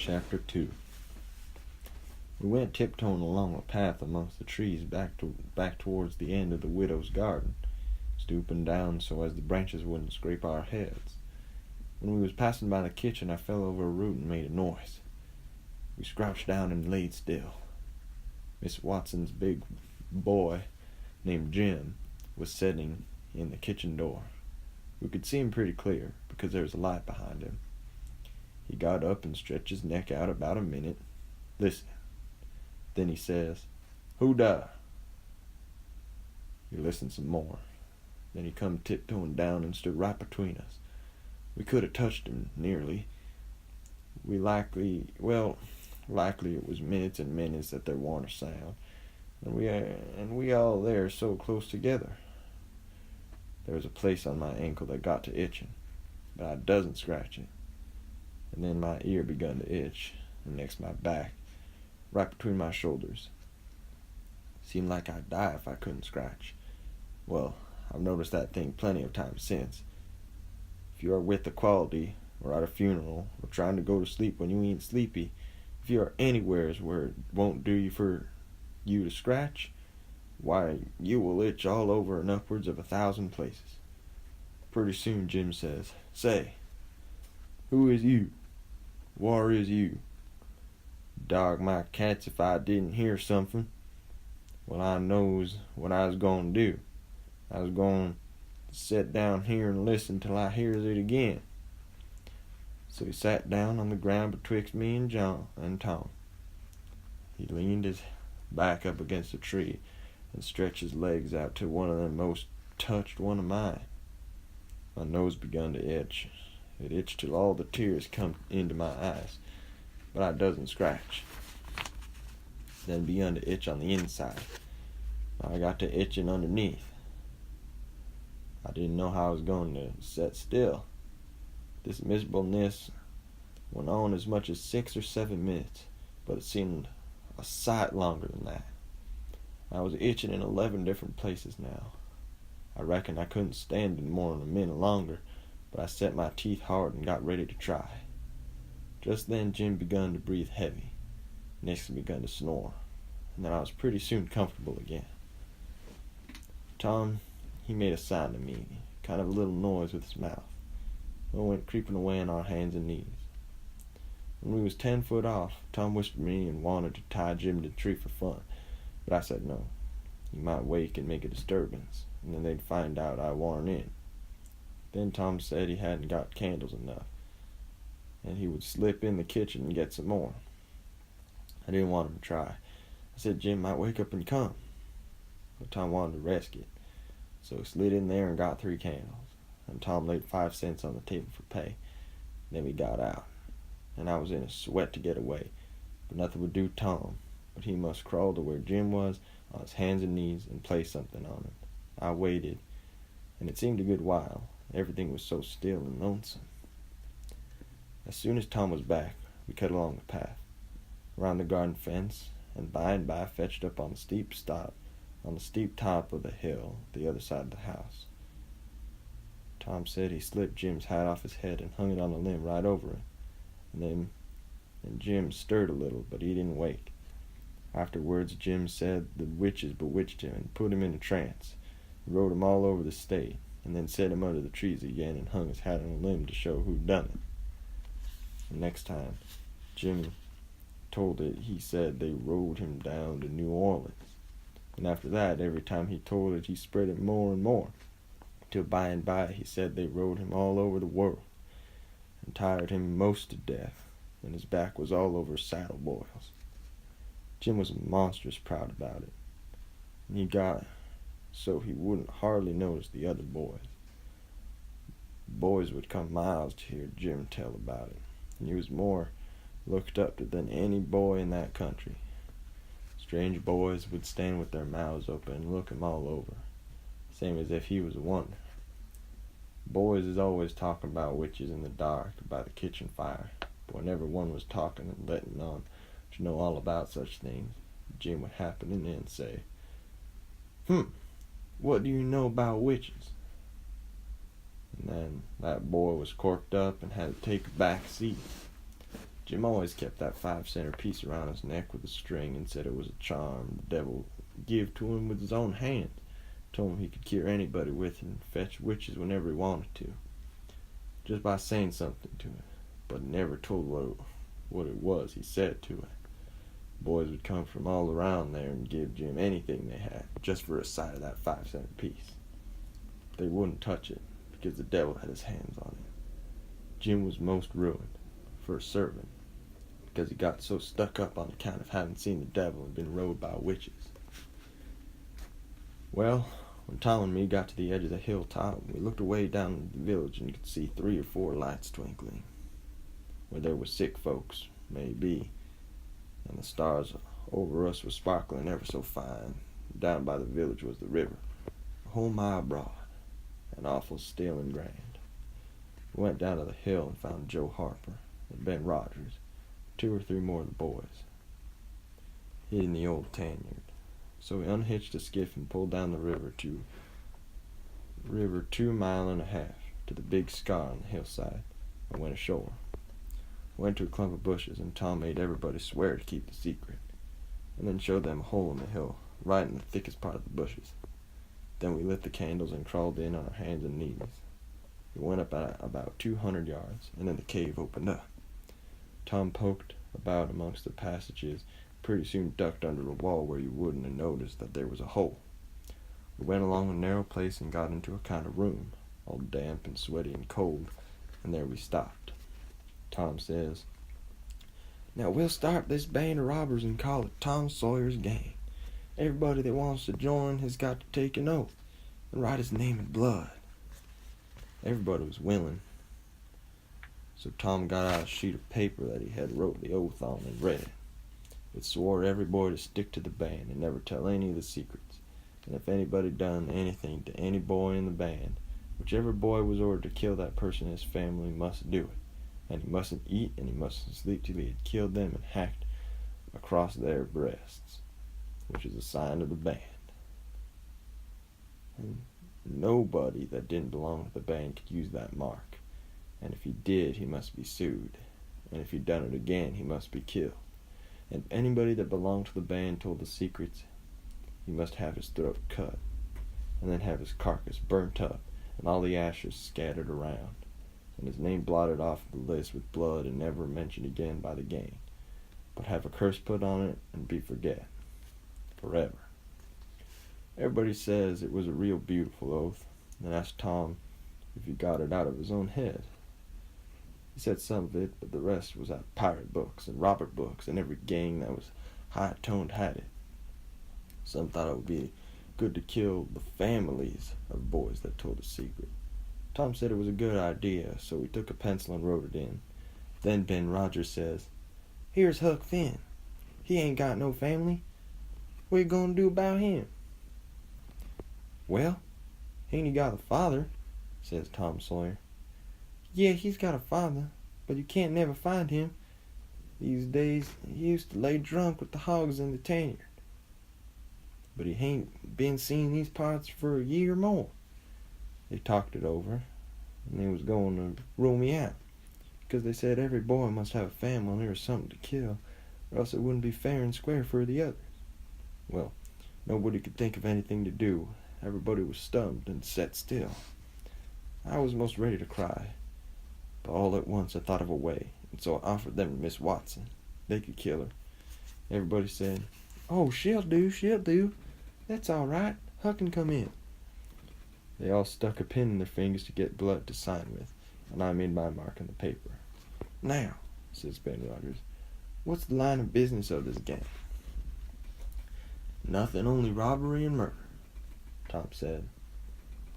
Chapter 2. We went tiptoeing along a path amongst the trees back towards the end of the widow's garden, stooping down so as the branches wouldn't scrape our heads. When we was passing by the kitchen, I fell over a root and made a noise. We crouched down and laid still. Miss Watson's big boy, named Jim, was sitting in the kitchen door. We could see him pretty clear, because there was a light behind him. He got up and stretched his neck out about a minute. Listen. Then he says, "Who da?" We listened some more. Then he come tiptoeing down and stood right between us. We could have touched him, nearly. Likely it was minutes and minutes that there warn't a sound, and we all there so close together. There was a place on my ankle that got to itching, but I doesn't scratch it. And then my ear begun to itch, and next my back, right between my shoulders. Seemed like I'd die if I couldn't scratch. Well, I've noticed that thing plenty of times since. If you are with a quality, or at a funeral, or trying to go to sleep when you ain't sleepy, if you are anywheres where it won't do you for you to scratch, why, you will itch all over and upwards of 1,000 places. Pretty soon Jim says, "Say, who is you? Whar is you?" Dog my cats if I didn't hear something. Well, I knows what I was going to do. I was going to sit down here and listen till I hears it again. So he sat down on the ground betwixt me and Tom. He leaned his back up against a tree and stretched his legs out till one of them most touched one of mine. My nose begun to itch. It itched till all the tears come into my eyes, but I doesn't scratch. Then it begun to itch on the inside. I got to itching underneath. I didn't know how I was going to set still. This miserableness went on as much as 6 or 7 minutes, but it seemed a sight longer than that. I was itching in 11 different places now. I reckon I couldn't stand it more than a minute longer, but I set my teeth hard and got ready to try. Just then Jim begun to breathe heavy. Next he begun to snore, and then I was pretty soon comfortable again. Tom, he made a sign to me, kind of a little noise with his mouth. We went creeping away on our hands and knees. When we was 10 foot off, Tom whispered me and wanted to tie Jim to the tree for fun, but I said no. He might wake and make a disturbance, and then they'd find out I warn't in. Then Tom said he hadn't got candles enough, and he would slip in the kitchen and get some more. I didn't want him to try. I said Jim might wake up and come, but Tom wanted to risk it, so he slid in there and got 3 candles, and Tom laid 5 cents on the table for pay. Then we got out, and I was in a sweat to get away, but nothing would do Tom, but he must crawl to where Jim was on his hands and knees and place something on him. I waited, and it seemed a good while. Everything was so still and lonesome. As soon as Tom was back, we cut along the path, around the garden fence, and by fetched up on the steep top of the hill, the other side of the house. Tom said he slipped Jim's hat off his head and hung it on a limb right over it, and Jim stirred a little, but he didn't wake. Afterwards, Jim said the witches bewitched him and put him in a trance. He rode him all over the state, and then set him under the trees again and hung his hat on a limb to show who'd done it. The next time Jim told it, he said they rode him down to New Orleans. And after that, every time he told it, he spread it more and more, till by and by he said they rode him all over the world, and tired him most to death, and his back was all over saddle boils. Jim was monstrous proud about it, and he got so he wouldn't hardly notice the other boys. Boys would come miles to hear Jim tell about it, and he was more looked up to than any boy in that country. Strange boys would stand with their mouths open and look him all over, same as if he was a wonder. Boys is always talking about witches in the dark by the kitchen fire, but whenever one was talking and letting on to know all about such things, Jim would happen in and say, "What do you know about witches?" And then that boy was corked up and had to take a back seat. Jim always kept that 5-center piece around his neck with a string and said it was a charm the devil give to him with his own hands. Told him he could cure anybody with it and fetch witches whenever he wanted to, just by saying something to it, but never told what it was he said to it. Boys would come from all around there and give Jim anything they had, just for a sight of that 5-center piece. They wouldn't touch it, because the devil had his hands on it. Jim was most ruined, for a servant, because he got so stuck up on account of having seen the devil and been rode by witches. Well, when Tom and me got to the edge of the hilltop, we looked away down into the village and could see 3 or 4 lights twinkling, where there were sick folks, maybe, and the stars over us were sparkling ever so fine. Down by the village was the river, a whole mile broad, and awful still and grand. We went down to the hill and found Joe Harper and Ben Rogers, 2 or 3 more of the boys, hid in the old tan yard. So we unhitched a skiff and pulled down the river 2 miles and a half to the big scar on the hillside and went ashore. Went to a clump of bushes, and Tom made everybody swear to keep the secret, and then showed them a hole in the hill, right in the thickest part of the bushes. Then we lit the candles and crawled in on our hands and knees. We went up about 200 yards, and then the cave opened up. Tom poked about amongst the passages, pretty soon ducked under a wall where you wouldn't have noticed that there was a hole. We went along a narrow place and got into a kind of room, all damp and sweaty and cold, and there we stopped. Tom says, "Now we'll start this band of robbers and call it Tom Sawyer's Gang. Everybody that wants to join has got to take an oath and write his name in blood." Everybody was willing, so Tom got out a sheet of paper that he had wrote the oath on and read it. It swore every boy to stick to the band and never tell any of the secrets, and if anybody done anything to any boy in the band, whichever boy was ordered to kill that person and his family must do it, and he mustn't eat and he mustn't sleep till he had killed them and hacked across their breasts, which is a sign of the band. And nobody that didn't belong to the band could use that mark, and if he did, he must be sued, and if he done it again, he must be killed. And if anybody that belonged to the band told the secrets, he must have his throat cut, and then have his carcass burnt up, and all the ashes scattered around, and his name blotted off the list with blood and never mentioned again by the gang, but have a curse put on it and be forget, forever. Everybody says it was a real beautiful oath, and asked Tom if he got it out of his own head. He said some of it, but the rest was out of pirate books and robber books, and every gang that was high-toned had it. Some thought it would be good to kill the families of boys that told a secret. Tom said it was a good idea, so we took a pencil and wrote it in. Then Ben Rogers says, "Here's Huck Finn. He ain't got no family. What you gonna do about him?" "Well, ain't he got a father?" says Tom Sawyer. "Yeah, he's got a father, but you can't never find him. These days, he used to lay drunk with the hogs in the tan yard. But he ain't been seen these parts for a year or more." They talked it over, and they was going to rule me out, because they said every boy must have a family or something to kill, or else it wouldn't be fair and square for the others. Well, nobody could think of anything to do. Everybody was stumped and sat still. I was most ready to cry, but all at once I thought of a way, and so I offered them to Miss Watson. They could kill her. Everybody said, "Oh, she'll do. That's all right. Huck can come in." They all stuck a pin in their fingers to get blood to sign with, and I made my mark on the paper. "Now," says Ben Rogers, "what's the line of business of this gang?" "Nothing, only robbery and murder," Tom said.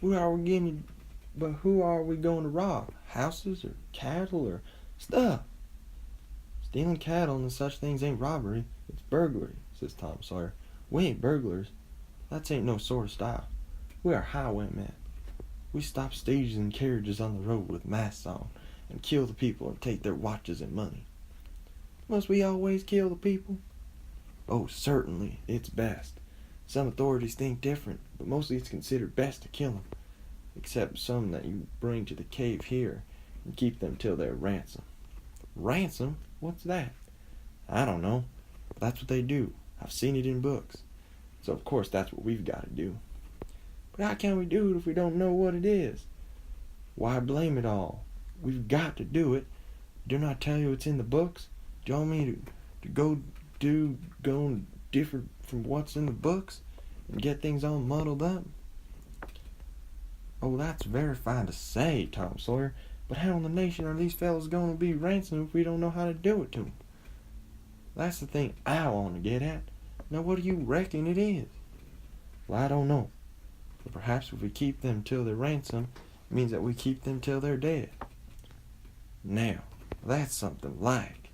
Who are we going to rob? Houses or cattle or stuff?" "Stealing cattle and such things ain't robbery. It's burglary," says Tom Sawyer. "We ain't burglars. That ain't no sort of style. We are highwaymen. We stop stages and carriages on the road with masks on, and kill the people and take their watches and money." "Must we always kill the people?" "Oh, certainly. It's best. Some authorities think different, but mostly it's considered best to kill them, except some that you bring to the cave here and keep them till they're ransomed. Ransom? What's that? I don't know. But that's what they do. I've seen it in books. So of course that's what we've got to do. But how can we do it if we don't know what it is? Why blame it all? We've got to do it. Didn't I tell you it's in the books? Do you want me to go different from what's in the books and get things all muddled up? Oh, that's very fine to say, Tom Sawyer, but how in the nation are these fellas going to be ransomed if we don't know how to do it to them? That's the thing I want to get at. Now, what do you reckon it is? Well, I don't know. But perhaps if we keep them till they're ransomed, it means that we keep them till they're dead. Now, that's something like.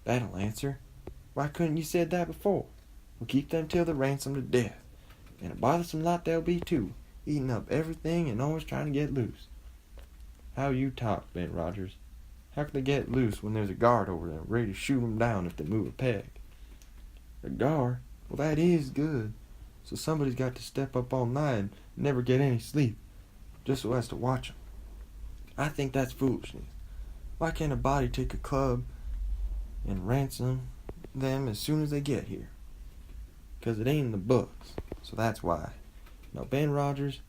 That'll answer. Why couldn't you said that before? We'll keep them till they're ransomed to death. And a bothersome lot they'll be too, eating up everything and always trying to get loose. How you talk, Ben Rogers. How can they get loose when there's a guard over them ready to shoot them down if they move a peg? A guard? Well, that is good. So somebody's got to step up all night and never get any sleep, just so as to watch them. I think that's foolishness. Why can't a body take a club and ransom them as soon as they get here? 'Cause it ain't in the books, so that's why. Now, Ben Rogers,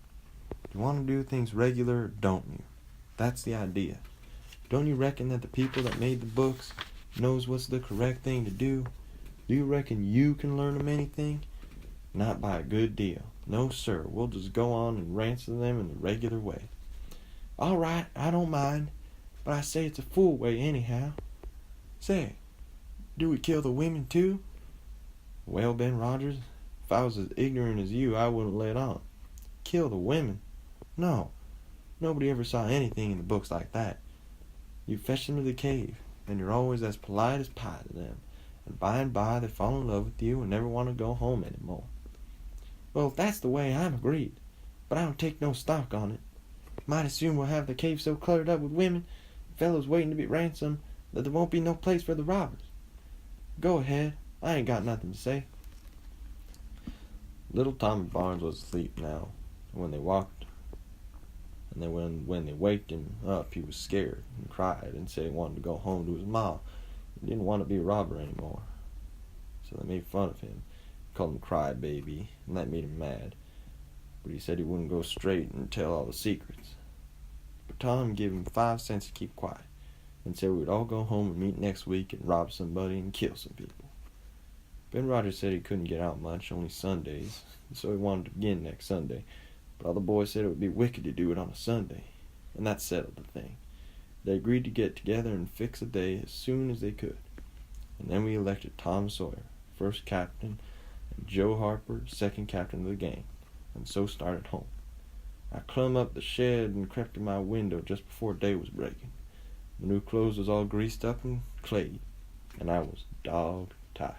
you want to do things regular, or don't you? That's the idea. Don't you reckon that the people that made the books knows what's the correct thing to do? Do you reckon you can learn them anything? Not by a good deal. No, sir. We'll just go on and ransom them in the regular way. All right, I don't mind, but I say it's a fool way anyhow. Say, do we kill the women too? Well, Ben Rogers, if I was as ignorant as you, I wouldn't let on. Kill the women? No. Nobody ever saw anything in the books like that. You fetch them to the cave, and you're always as polite as pie to them, and by they fall in love with you and never want to go home anymore. Well, if that's the way, I'm agreed, but I don't take no stock on it. Might as soon we'll have the cave so cluttered up with women, fellows waiting to be ransomed, that there won't be no place for the robbers. Go ahead, I ain't got nothing to say. Little Tommy Barnes was asleep now, and when they waked him up, he was scared and cried and said he wanted to go home to his ma. He didn't want to be a robber anymore. So they made fun of him, called him Crybaby, and that made him mad. But he said he wouldn't go straight and tell all the secrets. But Tom gave him 5 cents to keep quiet, and said we would all go home and meet next week and rob somebody and kill some people. Ben Rogers said he couldn't get out much, only Sundays, and so he wanted to begin next Sunday. But all the boys said it would be wicked to do it on a Sunday, and that settled the thing. They agreed to get together and fix a day as soon as they could. And then we elected Tom Sawyer, first captain, and Joe Harper, second captain of the gang, and so started home. I clumb up the shed and crept to my window just before day was breaking. My new clothes was all greased up and clayed, and I was dog tired.